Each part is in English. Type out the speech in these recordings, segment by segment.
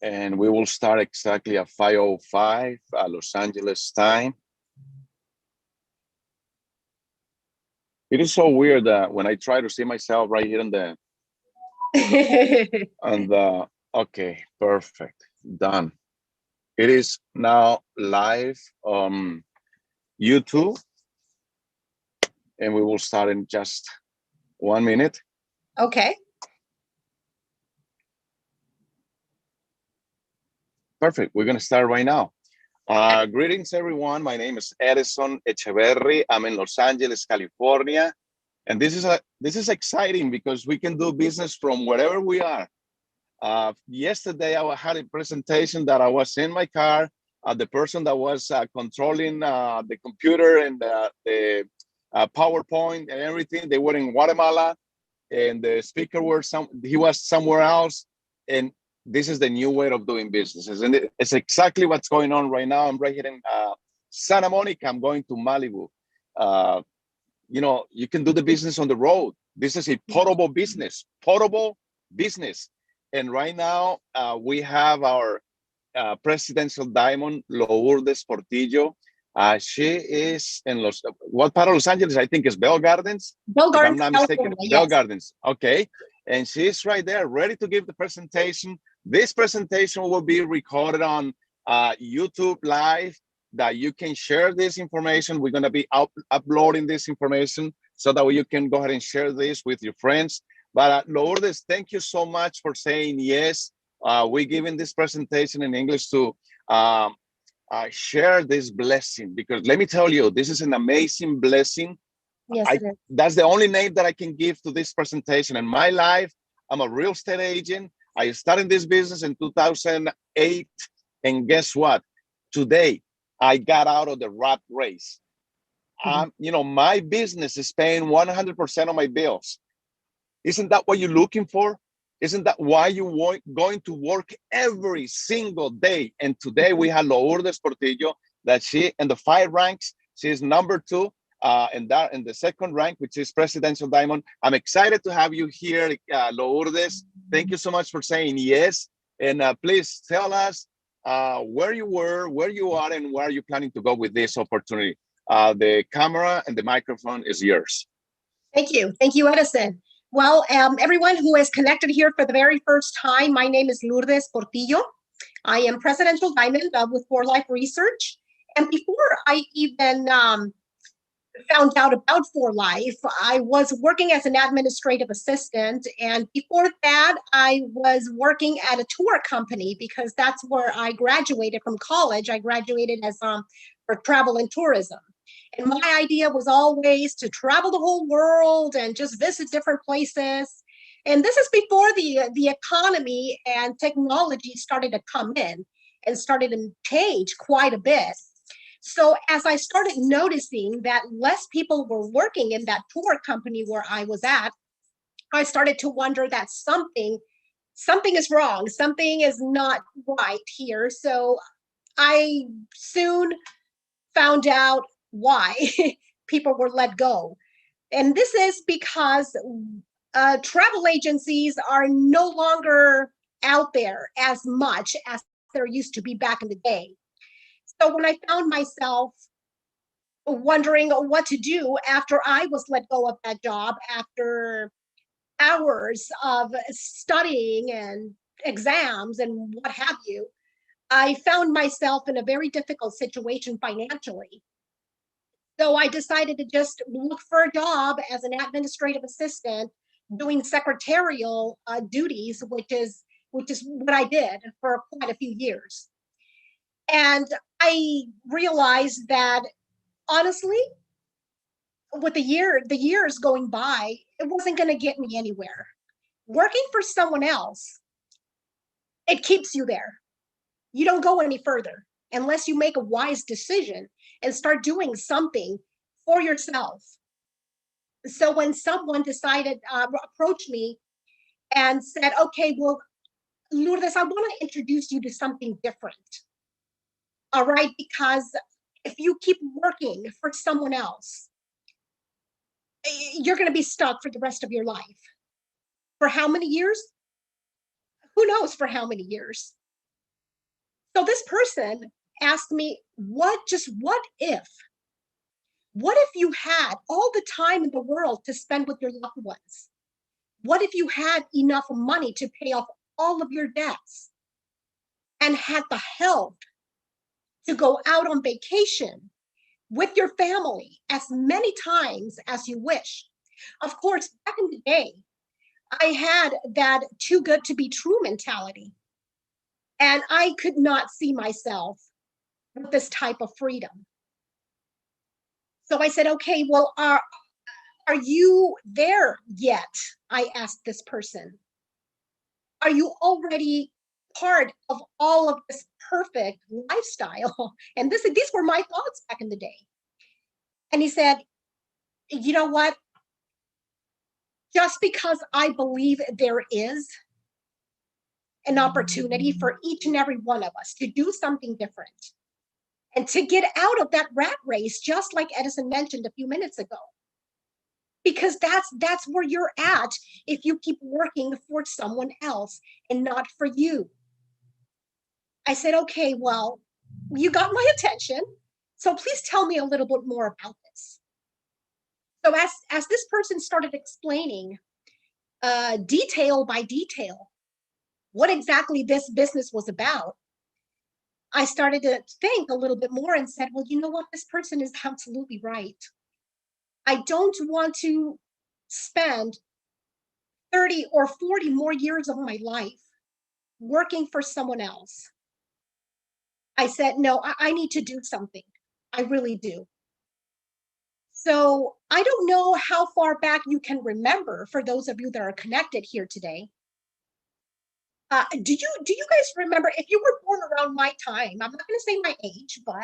and we will start exactly at 5:05 Los Angeles time. It is so weird that when I try to see myself right here okay, perfect, done. It is now live on YouTube, and we will start in just 1 minute. Okay. Perfect. We're going to start right now. Greetings, everyone. My name is Edison Echeverry. I'm in Los Angeles, California. And this is exciting because we can do business from wherever we are. Yesterday, I had a presentation that I was in my car. The person that was controlling the computer and the PowerPoint and everything, they were in Guatemala, and the speaker he was somewhere else. And this is the new way of doing business. And it's exactly what's going on right now. I'm right here in Santa Monica. I'm going to Malibu. You can do the business on the road. This is a portable business. And right now, we have our presidential diamond, Lourdes Portillo. She is in what part of Los Angeles? I think is Bell Gardens. Bell Gardens, if I'm not mistaken. Yes. Bell Gardens. Okay. And she's right there, ready to give the presentation. This presentation will be recorded on YouTube Live, that you can share this information. We're going to be uploading this information so that you can go ahead and share this with your friends. But Lourdes, thank you so much for saying yes. We're giving this presentation in English to share this blessing, because let me tell you, this is an amazing blessing. Yes, that's the only name that I can give to this presentation. In my life, I'm a real estate agent. I started this business in 2008. And guess what? Today, I got out of the rat race. My business is paying 100% of my bills. Isn't that what you're looking for? Isn't that why you're going to work every single day? And today we have Lourdes Portillo, that she in the 5 ranks, she's number 2. In the second rank, which is Presidential Diamond. I'm excited to have you here, Lourdes. Thank you so much for saying yes. And please tell us where you were, where you are, and where are you planning to go with this opportunity. The camera and the microphone is yours. Thank you. Thank you, Edison. Well, everyone who is connected here for the very first time, my name is Lourdes Portillo. I am Presidential Diamond with For Life Research. And before I even found out about For Life, I was working as an administrative assistant. And before that, I was working at a tour company, because that's where I graduated from college. I graduated as for travel and tourism. And my idea was always to travel the whole world and just visit different places. And this is before the economy and technology started to come in and started to change quite a bit. So as I started noticing that less people were working in that tour company where I was at, I started to wonder that something is wrong. Something is not right here. So I soon found out why people were let go. And this is because travel agencies are no longer out there as much as there used to be back in the day. So when I found myself wondering what to do after I was let go of that job, after hours of studying and exams and what have you, I found myself in a very difficult situation financially. So I decided to just look for a job as an administrative assistant doing secretarial duties, which is what I did for quite a few years. And I realized that, honestly, with the years going by, it wasn't going to get me anywhere. Working for someone else, it keeps you there. You don't go any further unless you make a wise decision and start doing something for yourself. So when someone decided, approached me and said, okay, well, Lourdes, I want to introduce you to something different. All right, because if you keep working for someone else, you're going to be stuck for the rest of your life. For how many years? Who knows for how many years? So this person asked me, what if? What if you had all the time in the world to spend with your loved ones? What if you had enough money to pay off all of your debts and had the health to go out on vacation with your family as many times as you wish? Of course, back in the day, I had that too good to be true mentality. And I could not see myself with this type of freedom. So I said, okay, well, are you there yet? I asked this person. Are you already part of all of this perfect lifestyle? And these were my thoughts back in the day. And he said, you know what? Just because I believe there is an opportunity for each and every one of us to do something different and to get out of that rat race, just like Edison mentioned a few minutes ago. Because that's where you're at if you keep working for someone else and not for you. I said, okay, well, you got my attention, so please tell me a little bit more about this. So as this person started explaining detail by detail what exactly this business was about, I started to think a little bit more and said, well, you know what? This person is absolutely right. I don't want to spend 30 or 40 more years of my life working for someone else. I said, no, I need to do something. I really do. So I don't know how far back you can remember, for those of you that are connected here today. Do you guys remember, if you were born around my time, I'm not going to say my age, but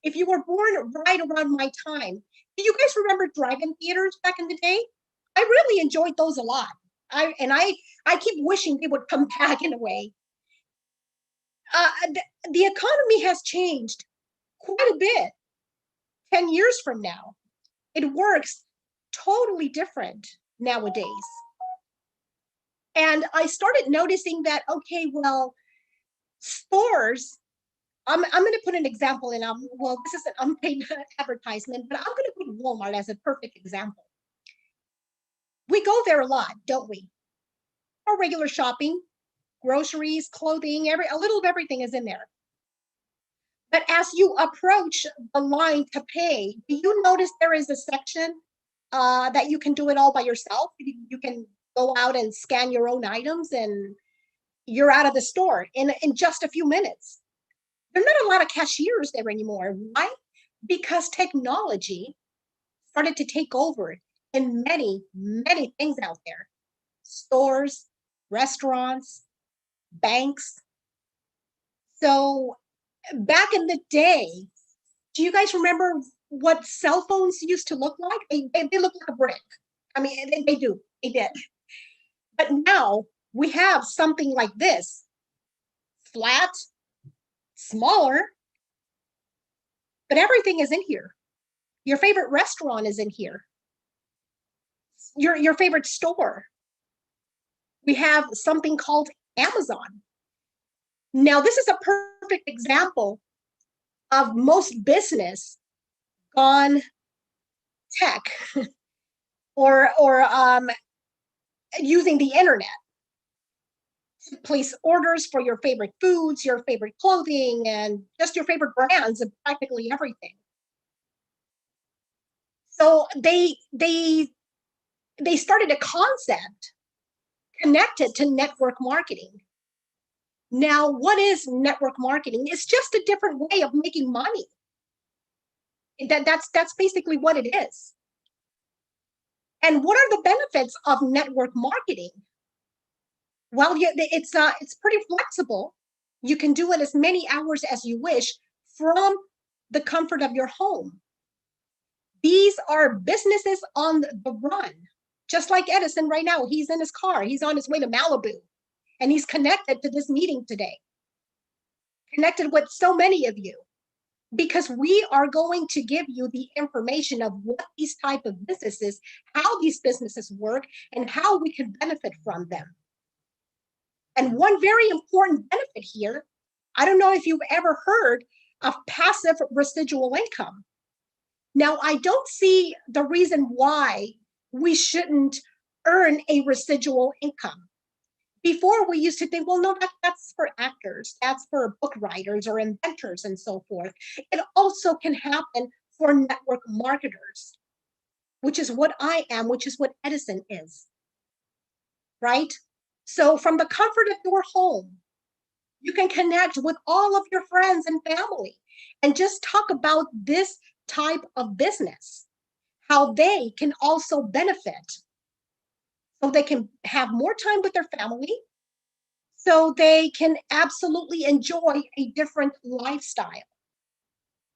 if you were born right around my time, do you guys remember drive-in theaters back in the day? I really enjoyed those a lot. I keep wishing they would come back in a way. The economy has changed quite a bit. 10 years from now, it works totally different nowadays. And I started noticing that, okay, well, stores, I'm going to put an example in, well, this is an unpaid advertisement, but I'm going to put Walmart as a perfect example. We go there a lot, don't we? Our regular shopping, groceries, clothing, a little of everything is in there. But as you approach the line to pay, do you notice there is a section that you can do it all by yourself? You can go out and scan your own items and you're out of the store in just a few minutes. There are not a lot of cashiers there anymore. Why? Because technology started to take over in many, many things out there. Stores, restaurants, banks. So back in the day, do you guys remember what cell phones used to look like? They look like a brick. I mean, they do. They did. But now we have something like this, flat, smaller, but everything is in here. Your favorite restaurant is in here. Your favorite store. We have something called Amazon. Now, this is a perfect example of most business gone tech or using the internet to place orders for your favorite foods, your favorite clothing, and just your favorite brands of practically everything. So they started a concept connected to network marketing. Now, what is network marketing? It's just a different way of making money. That's basically what it is. And what are the benefits of network marketing? Well, it's pretty flexible. You can do it as many hours as you wish from the comfort of your home. These are businesses on the run, just like Edison right now. He's in his car. He's on his way to Malibu, and he's connected to this meeting today, connected with so many of you, because we are going to give you the information of what these type of businesses, how these businesses work, and how we can benefit from them. And one very important benefit here, I don't know if you've ever heard of passive residual income. Now, I don't see the reason why we shouldn't earn a residual income. Before, we used to think, well, no, that's for actors, that's for book writers or inventors and so forth. It also can happen for network marketers, which is what I am, which is what Edison is, right? So from the comfort of your home, you can connect with all of your friends and family and just talk about this type of business, how they can also benefit. So they can have more time with their family, so they can absolutely enjoy a different lifestyle.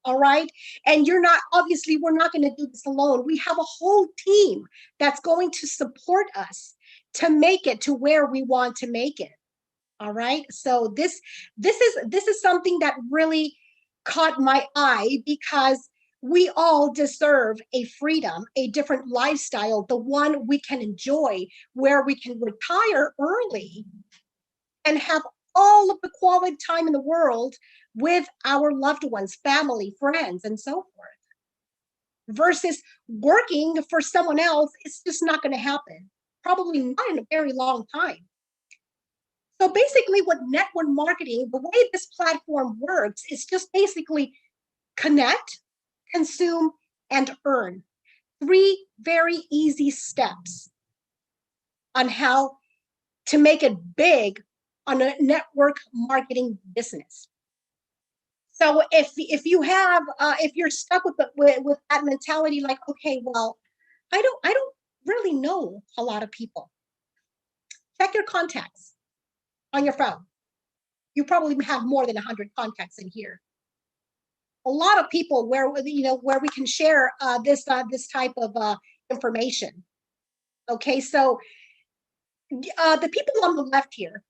All right. And obviously, we're not going to do this alone. We have a whole team that's going to support us to make it to where we want to make it. All right. So this is something that really caught my eye, because we all deserve a freedom, a different lifestyle, the one we can enjoy, where we can retire early and have all of the quality time in the world with our loved ones, family, friends, and so forth. Versus working for someone else, it's just not going to happen. Probably not in a very long time. So basically, what network marketing, the way this platform works, is just basically connect, consume, and earn. 3 very easy steps on how to make it big on a network marketing business. So if you have if you're stuck with that mentality, like, okay, well, I don't really know a lot of people. Check your contacts on your phone. You probably have more than 100 contacts in here. A lot of people where we can share this type of information. Okay, so the people on the left here,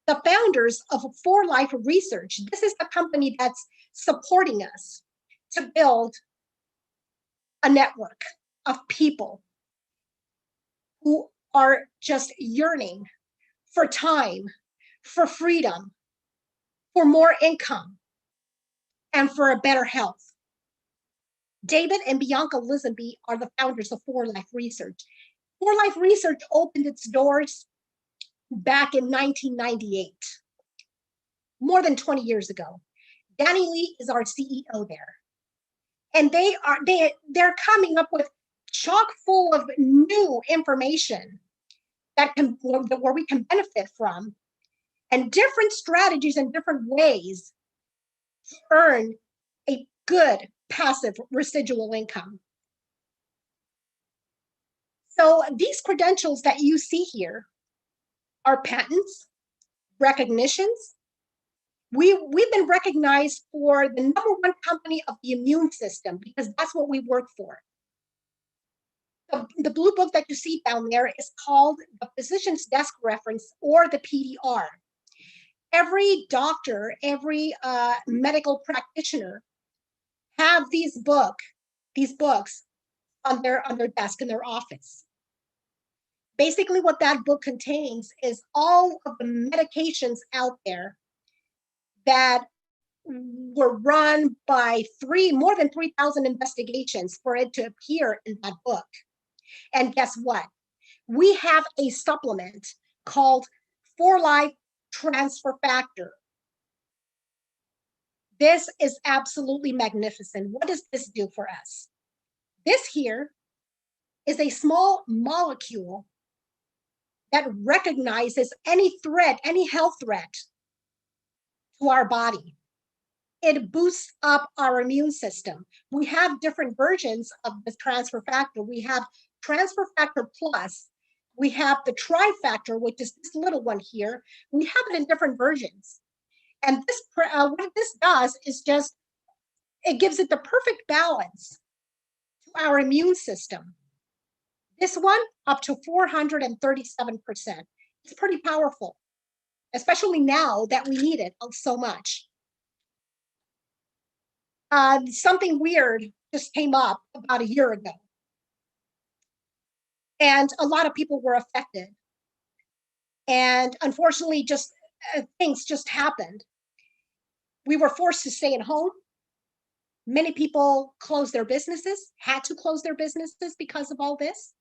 the founders of For Life Research, this is the company that's supporting us to build a network of people who are just yearning for time, for freedom, for more income, and for a better health. David and Bianca Lisenby are the founders of For Life Research. For Life Research opened its doors back in 1998, more than 20 years ago. Danny Lee is our CEO there. And they're coming up with chock full of new information where we can benefit from, and different strategies and different ways to earn a good passive residual income. So these credentials that you see here are patents, recognitions. We've been recognized for the #1 company of the immune system, because that's what we work for. The blue book that you see down there is called the Physician's Desk Reference, or the PDR. Every doctor, every medical practitioner have these books on their desk in their office. Basically, what that book contains is all of the medications out there that were run by more than 3,000 investigations for it to appear in that book. And guess what? We have a supplement called For Life Transfer Factor. This is absolutely magnificent. What does this do for us? This here is a small molecule that recognizes any threat, any health threat to our body. It boosts up our immune system. We have different versions of the transfer factor. We have transfer factor plus. We have the trifactor, which is this little one here. We have it in different versions. And this, what this does is just, it gives it the perfect balance to our immune system. This one, up to 437%. It's pretty powerful, especially now that we need it so much. Something weird just came up about a year ago, and a lot of people were affected. And unfortunately, just things just happened. We were forced to stay at home. Many people closed their businesses, had to close their businesses because of all this.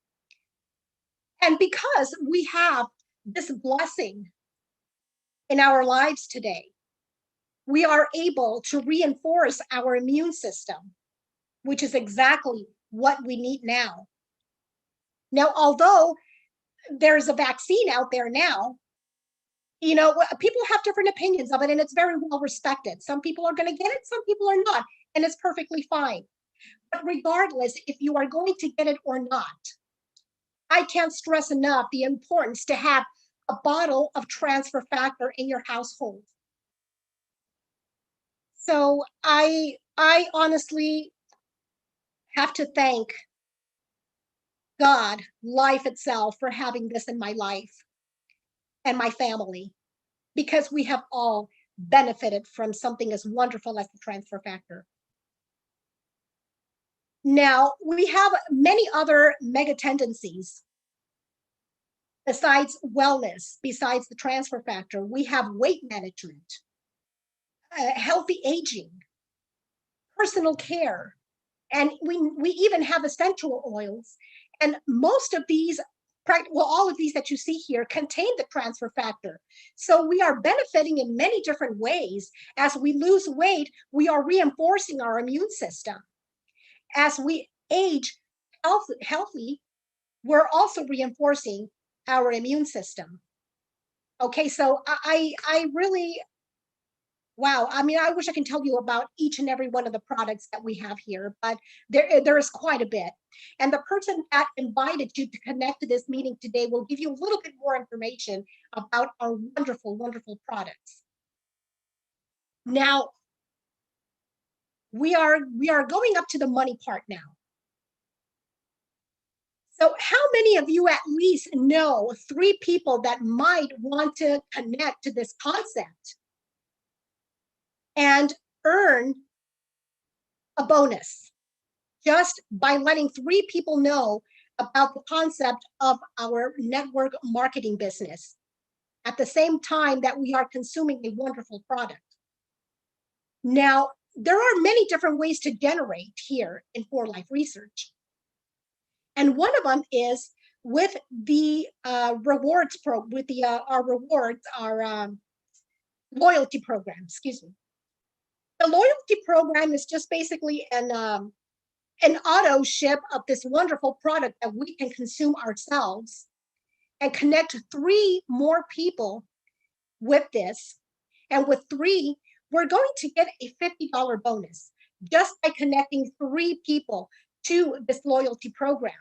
And because we have this blessing in our lives today, we are able to reinforce our immune system, which is exactly what we need now. Now, although there's a vaccine out there now, you know, people have different opinions of it, and it's very well respected. Some people are going to get it, some people are not, and it's perfectly fine. But regardless, if you are going to get it or not, I can't stress enough the importance to have a bottle of transfer factor in your household. So I honestly have to thank God, life itself, for having this in my life and my family, because we have all benefited from something as wonderful as the transfer factor. Now, we have many other mega tendencies besides wellness, besides the transfer factor. We have weight management, healthy aging, personal care, and we even have essential oils. And most of these, well, all of these that you see here contain the transfer factor. So we are benefiting in many different ways. As we lose weight, we are reinforcing our immune system. As we age healthy, we're also reinforcing our immune system. Okay, so I really, wow. I mean, I wish I can tell you about each and every one of the products that we have here, but there is quite a bit. And the person that invited you to connect to this meeting today will give you a little bit more information about our wonderful, wonderful products. Now, we are going up to the money part now. So how many of you at least know 3 people that might want to connect to this concept and earn a bonus just by letting 3 people know about the concept of our network marketing business at the same time that we are consuming a wonderful product? Now, there are many different ways to generate here in For Life Research. And one of them is with the rewards with the our rewards, our loyalty program. Excuse me. The loyalty program is just basically an auto ship of this wonderful product that we can consume ourselves and connect 3 more people with this. And with 3, we're going to get a $50 bonus just by connecting 3 people to this loyalty program.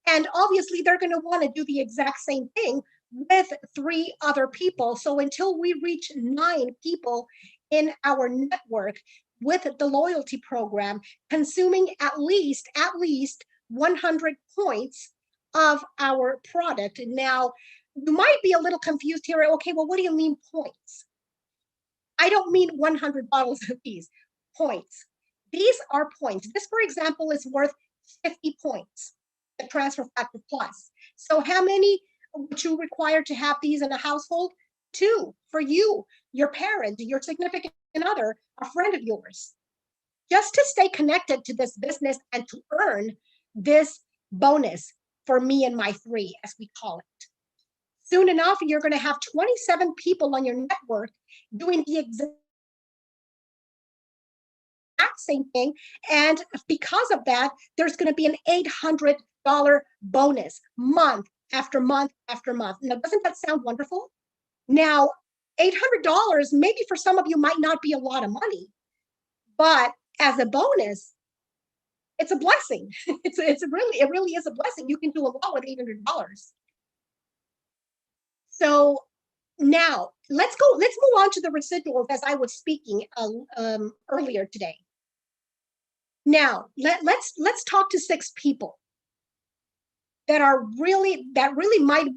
And obviously, they're going to want to do the exact same thing with 3 other people. So until we reach 9 people in our network with the loyalty program, consuming at least 100 points of our product. Now, you might be a little confused here. Okay, well, what do you mean points? I don't mean 100 bottles of these points. These are points. This, for example, is worth 50 points, the transfer factor plus. So how many would you require to have these in a household? 2 for you, your parent, your significant other, a friend of yours. Just to stay connected to this business and to earn this bonus for me and my 3, as we call it. Soon enough, you're going to have 27 people on your network doing the exact same thing. And because of that, there's going to be an $800 bonus month after month after month. Now, doesn't that sound wonderful? Now, $800 maybe for some of you might not be a lot of money, but as a bonus, it's a blessing. It really is a blessing. You can do a lot with $800. So now let's move on to the residuals as I was speaking earlier today. Now let's talk to 6 people that really might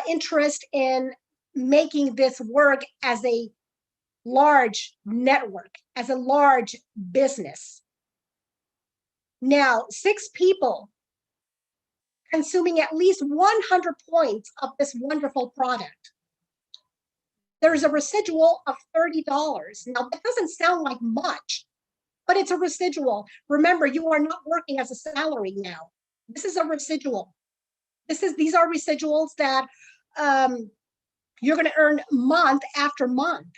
interest in making this work as a large network, as a large business. Now, 6 people consuming at least 100 points of this wonderful product. there's a residual of $30. Now, that doesn't sound like much, but it's a residual. Remember, you are not working as a salary now. This is a residual. These are residuals that you're going to earn month after month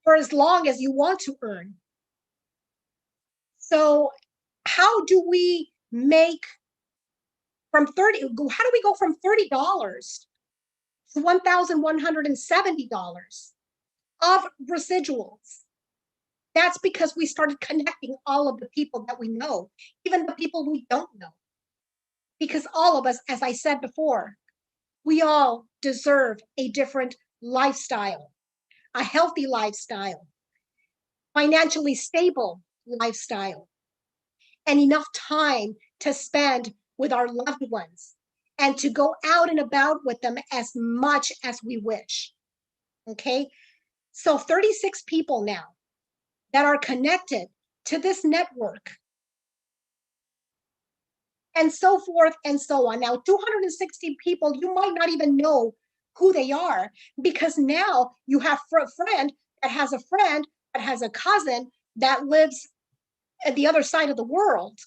for as long as you want to earn. So how do we make how do we go from $30 to $1,170 of residuals? That's because we started connecting all of the people that we know, even the people we don't know. Because all of us, as I said before, we all deserve a different lifestyle, a healthy lifestyle, financially stable lifestyle, and enough time to spend with our loved ones and to go out and about with them as much as we wish. Okay, so 36 people now that are connected to this network, and so forth and so on. Now, 260 people, you might not even know who they are, because now you have a friend that has a friend that has a cousin that lives at the other side of the world.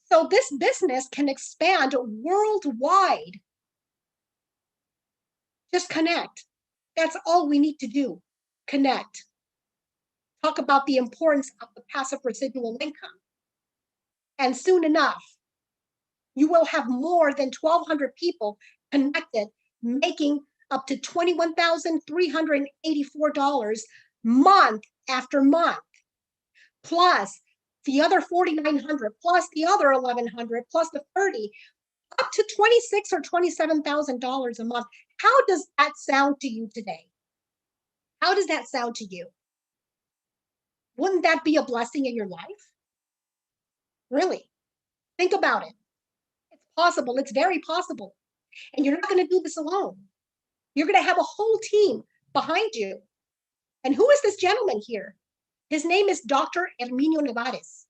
So this business can expand worldwide. Just connect. That's all we need to do. Connect. Talk about the importance of the passive residual income. And soon enough, you will have more than 1,200 people connected, making up to $21,384 month after month, plus the other 4,900, plus the other 1,100, plus the 30, up to $26,000 or $27,000 a month. How does that sound to you today? How does that sound to you? Wouldn't that be a blessing in your life? Really, think about it. It's possible. It's very possible. And you're not going to do this alone. You're going to have a whole team behind you. And who is this gentleman here? His name is Dr. Herminio Nevares,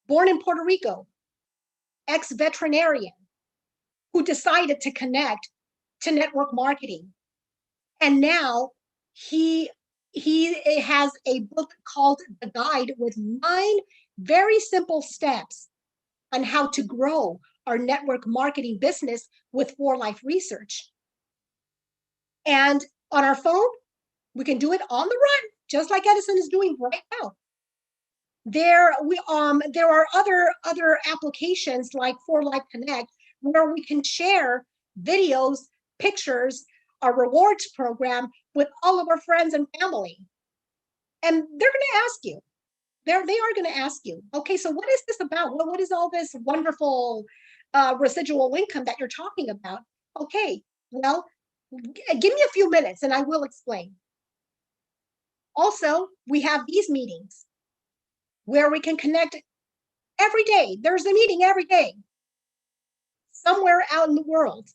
born in Puerto Rico, ex-veterinarian, who decided to connect to network marketing. And now he has a book called The Guide with 9 very simple steps on how to grow our network marketing business with For Life Research. And on our phone, we can do it on the run, just like Edison is doing right now. There are other applications like For Life Connect, where we can share videos, pictures, our rewards program with all of our friends and family. And they're going to ask you, they are going to ask you, okay, so what is this about? What is all this wonderful residual income that you're talking about? Okay, well, give me a few minutes and I will explain. Also, we have these meetings where we can connect every day. There's a meeting every day, somewhere out in the world,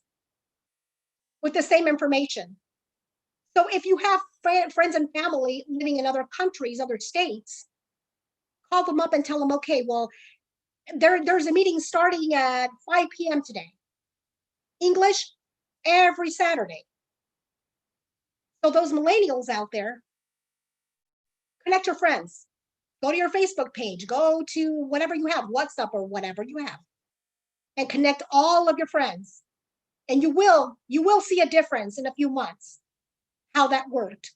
with the same information. So if you have friends and family living in other countries, other states, call them up and tell them, okay, well, there's a meeting starting at 5 p.m. today. English every Saturday. So those millennials out there, connect your friends. Go to your Facebook page. Go to whatever you have, WhatsApp or whatever you have, and connect all of your friends. And you will see a difference in a few months, how that worked.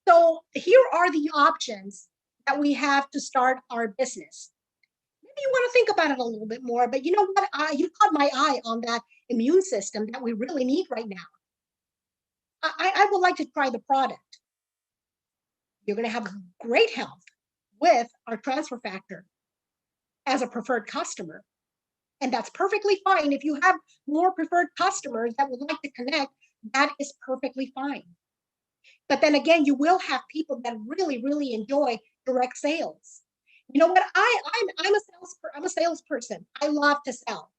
So here are the options that we have to start our business. Maybe you want to think about it a little bit more, but you know what? You caught my eye on that immune system that we really need right now. I would like to try the product. You're going to have great health with our transfer factor as a preferred customer. And that's perfectly fine. If you have more preferred customers that would like to connect, that is perfectly fine. But then again, you will have people that really, really enjoy direct sales. You know what? I'm a salesperson. I love to sell.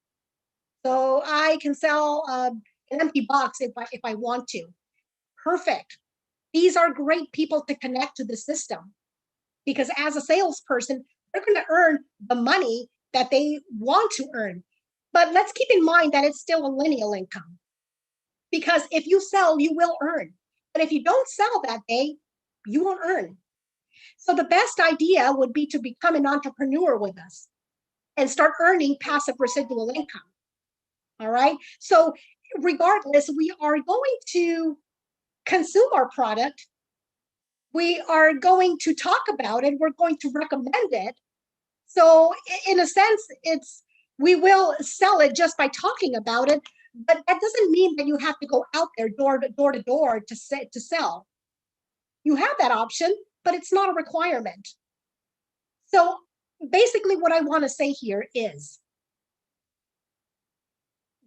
So I can sell an empty box if I want to. Perfect. These are great people to connect to the system, because as a salesperson, they're going to earn the money that they want to earn. But let's keep in mind that it's still a lineal income. Because if you sell, you will earn. But if you don't sell that day, you won't earn. So the best idea would be to become an entrepreneur with us and start earning passive residual income. All right. So regardless, we are going to consume our product. We are going to talk about it. We're going to recommend it. So in a sense, we will sell it just by talking about it, but that doesn't mean that you have to go out there door to door to sell. You have that option, but it's not a requirement. So basically what I want to say here is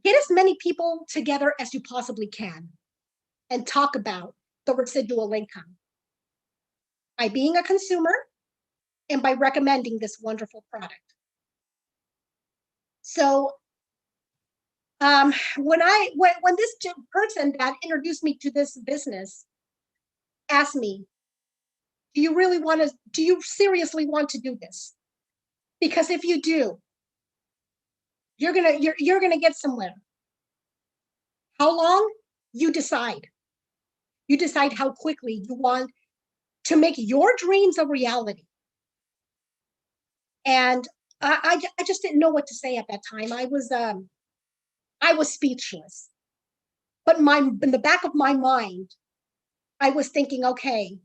get as many people together as you possibly can and talk about the residual income by being a consumer and by recommending this wonderful product. So when this person that introduced me to this business asked me, do you seriously want to do this? Because if you do, you're gonna get somewhere. How long? You decide. You decide how quickly you want to make your dreams a reality. And I just didn't know what to say at that time. I was speechless. But in the back of my mind, I was thinking, okay,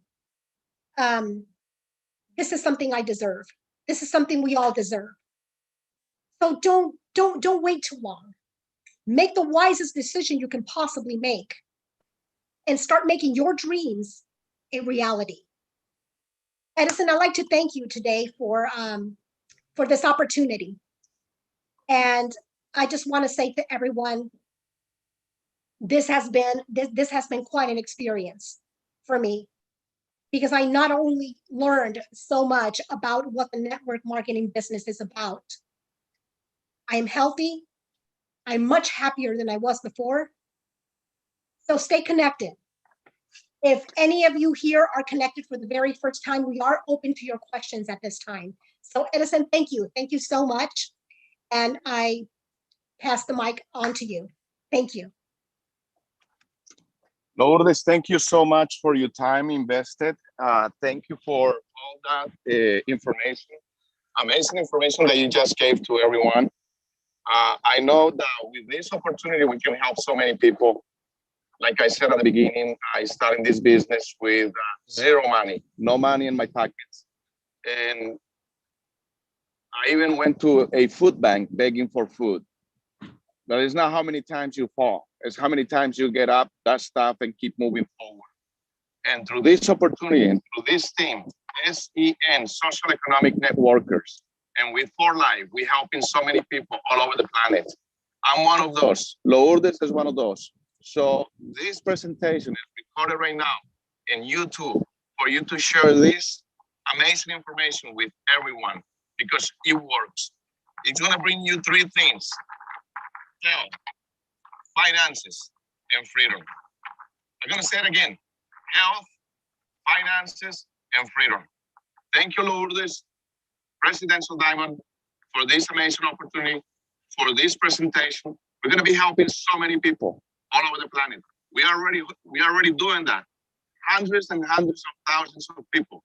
this is something I deserve. This is something we all deserve. So don't wait too long. Make the wisest decision you can possibly make and start making your dreams a reality. Edison, I'd like to thank you today for this opportunity. And I just want to say to everyone, this has been quite an experience for me, because I not only learned so much about what the network marketing business is about, I'm healthy, I'm much happier than I was before. So stay connected. If any of you here are connected for the very first time, we are open to your questions at this time. So Edison, thank you. Thank you so much. And I pass the mic on to you. Thank you. Lourdes, thank you so much for your time invested. Thank you for all that information, amazing information that you just gave to everyone. I know that with this opportunity, we can help so many people. Like I said at the beginning, I started this business with zero money, no money in my pockets. And I even went to a food bank begging for food. But it's not how many times you fall, it's how many times you get up, dust off, and keep moving forward. And through this opportunity and through this team, SEN, Social Economic Networkers, and with For Life, we're helping so many people all over the planet. I'm one of those. Lourdes is one of those. So this presentation is recorded right now in YouTube for you to share this amazing information with everyone, because it works. It's gonna bring you three things: health, finances, and freedom. I'm gonna say it again: health, finances, and freedom. Thank you, Lourdes, Presidential Diamond, for this amazing opportunity, for this presentation. We're gonna be helping so many people all over the planet. We are already doing that. Hundreds and hundreds of thousands of people.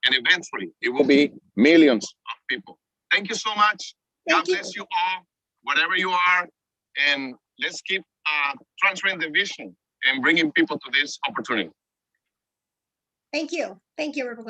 And eventually it will be millions of people. Thank you so much. God bless you all, wherever you are. And let's keep transferring the vision and bringing people to this opportunity. Thank you. Thank you, everyone.